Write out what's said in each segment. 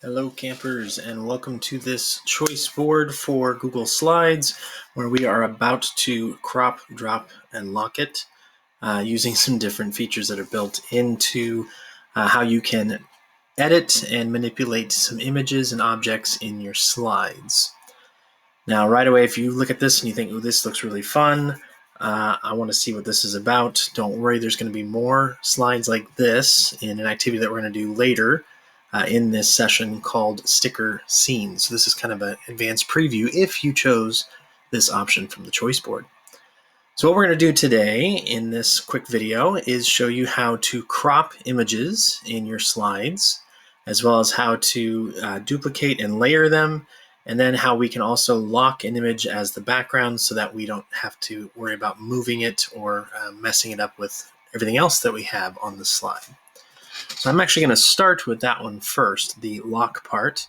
Hello campers, and welcome to this choice board for Google Slides where we are about to crop, drop, and lock it using some different features that are built into how you can edit and manipulate some images and objects in your slides. Now right away, if you look at this and you think, oh, this looks really fun, I want to see what this is about, don't worry, there's going to be more slides like this in an activity that we're going to do later in this session called Sticker Scenes. So this is kind of an advanced preview if you chose this option from the choice board. So what we're going to do today in this quick video is show you how to crop images in your slides, as well as how to duplicate and layer them, and then how we can also lock an image as the background so that we don't have to worry about moving it or messing it up with everything else that we have on the slide. So I'm actually going to start with that one first, the lock part.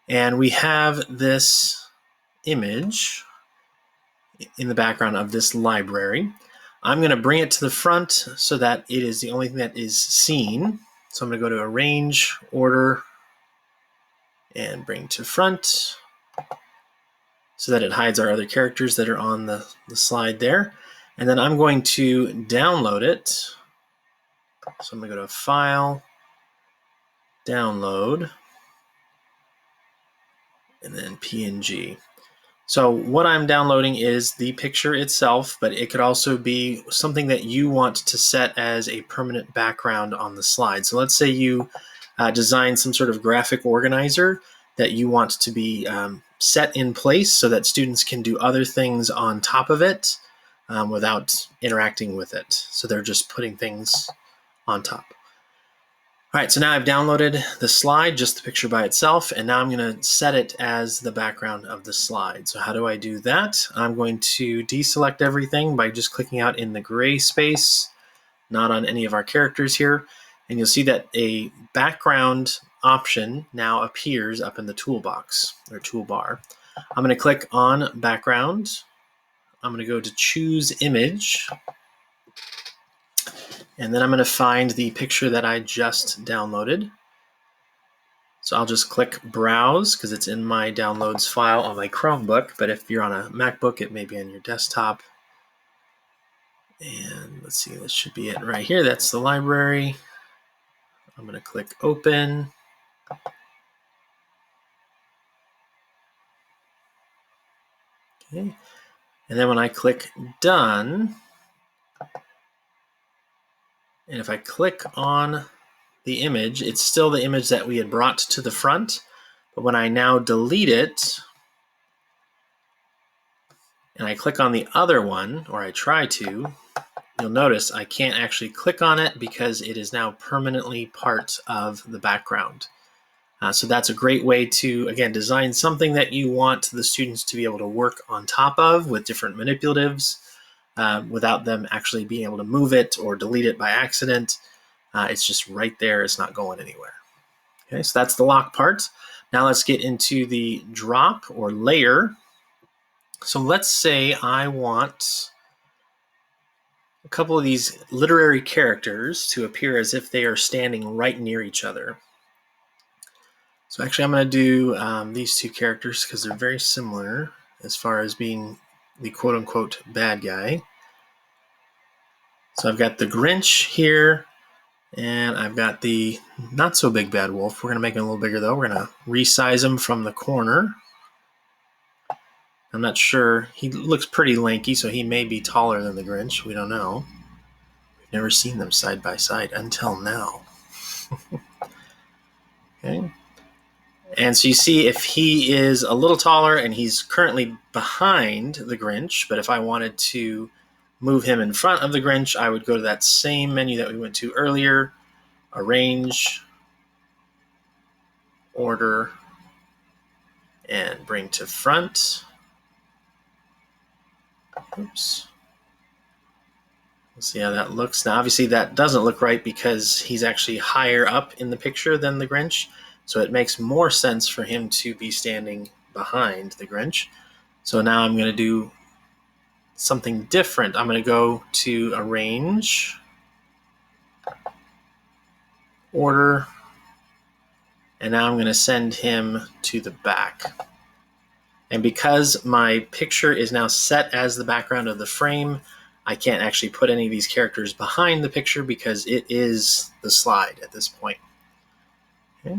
And we have this image in the background of this library. I'm going to bring it to the front so that it is the only thing that is seen. So I'm going to go to Arrange, Order, and Bring to Front so that it hides our other characters that are on the slide there. And then I'm going to download it. So I'm going to go to File, Download, and then PNG. So what I'm downloading is the picture itself, but it could also be something that you want to set as a permanent background on the slide. So let's say you design some sort of graphic organizer that you want to be set in place so that students can do other things on top of it without interacting with it. So they're just putting things on top. All right, so now I've downloaded the slide, just the picture by itself, and now I'm going to set it as the background of the slide. So how do I do that? I'm going to deselect everything by just clicking out in the gray space, not on any of our characters here, and you'll see that a background option now appears up in the toolbox or toolbar. I'm going to click on background. I'm going to go to choose image. And then I'm going to find the picture that I just downloaded. So I'll just click Browse because it's in my downloads file on my Chromebook, but if you're on a MacBook, it may be on your desktop. And let's see, this should be it right here. That's the library. I'm going to click Open. Okay. And then when I click Done, and if I click on the image, it's still the image that we had brought to the front. But when I now delete it, and I click on the other one, or I try to, you'll notice I can't actually click on it because it is now permanently part of the background. So that's a great way to, again, design something that you want the students to be able to work on top of with different manipulatives without them actually being able to move it or delete it by accident. It's just right there. It's not going anywhere. Okay, so that's the lock part. Now let's get into the drop or layer. So let's say I want a couple of these literary characters to appear as if they are standing right near each other. So actually I'm going to do these two characters because they're very similar as far as being the quote-unquote bad guy. So I've got the Grinch here, and I've got the not-so-big bad wolf. We're going to make him a little bigger, though. We're going to resize him from the corner. I'm not sure. He looks pretty lanky, so he may be taller than the Grinch. We don't know. We've never seen them side by side until now. Okay. And so you see if he is a little taller and he's currently behind the Grinch, but if I wanted to move him in front of the Grinch, I would go to that same menu that we went to earlier, Arrange, Order, and Bring to Front. Oops. We'll see how that looks. Now, obviously, that doesn't look right because he's actually higher up in the picture than the Grinch. So it makes more sense for him to be standing behind the Grinch. So now I'm going to do something different. I'm going to go to Arrange, Order, And now I'm going to send him to the back. And because my picture is now set as the background of the frame, I can't actually put any of these characters behind the picture because it is the slide at this point. Okay.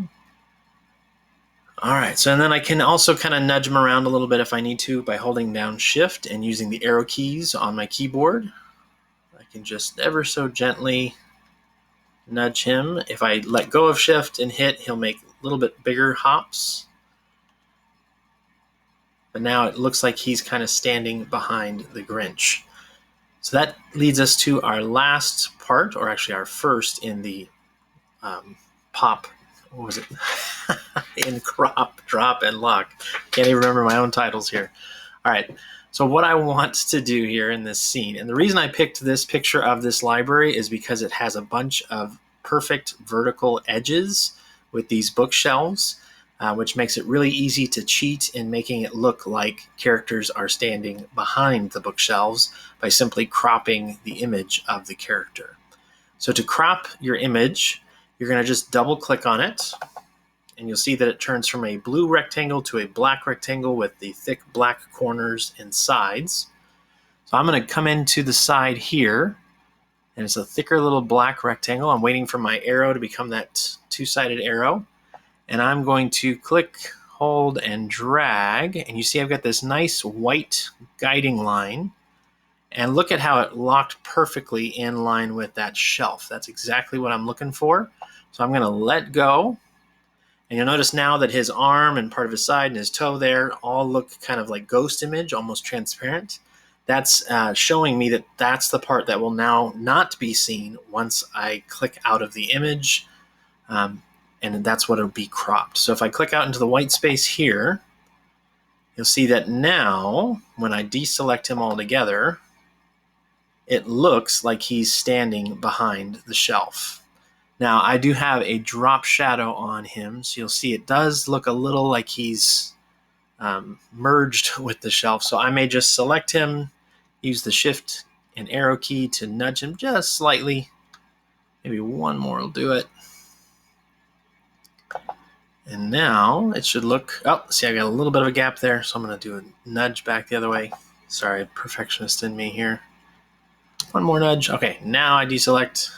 All right, so and then I can also kind of nudge them around a little bit if I need to by holding down Shift and using the arrow keys on my keyboard. I can just ever so gently nudge him. If I let go of Shift and hit, he'll make a little bit bigger hops. But now it looks like he's kind of standing behind the Grinch. So that leads us to our last part, or actually our first in the pop, what was it? In crop, drop, and lock. Can't even remember my own titles here. All right, so what I want to do here in this scene, and the reason I picked this picture of this library is because it has a bunch of perfect vertical edges with these bookshelves, which makes it really easy to cheat in making it look like characters are standing behind the bookshelves by simply cropping the image of the character. So to crop your image, you're going to just double click on it, and you'll see that it turns from a blue rectangle to a black rectangle with the thick black corners and sides. So I'm going to come into the side here, and it's a thicker little black rectangle. I'm waiting for my arrow to become that two-sided arrow, and I'm going to click, hold, and drag, and you see I've got this nice white guiding line. And look at how it locked perfectly in line with that shelf. That's exactly what I'm looking for. So I'm going to let go. And you'll notice now that his arm and part of his side and his toe there all look kind of like ghost image, almost transparent. That's showing me that that's the part that will now not be seen once I click out of the image. And that's what it'll be cropped. So if I click out into the white space here, you'll see that now when I deselect him altogether, it looks like he's standing behind the shelf. Now, I do have a drop shadow on him, so you'll see it does look a little like he's merged with the shelf. So I may just select him, use the Shift and arrow key to nudge him just slightly. Maybe one more will do it. And now it should look, oh, see, I got a little bit of a gap there, so I'm going to do a nudge back the other way. Sorry, perfectionist in me here. One more nudge. Okay, now I deselect.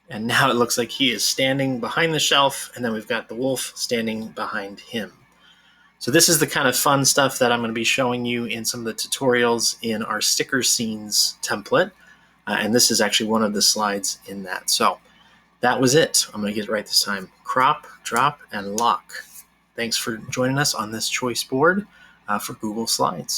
And now it looks like he is standing behind the shelf, and then we've got the wolf standing behind him. So this is the kind of fun stuff that I'm going to be showing you in some of the tutorials in our sticker scenes template. And this is actually one of the slides in that. So that was it. I'm going to get it right this time. Crop, drop, and lock. Thanks for joining us on this choice board for Google Slides.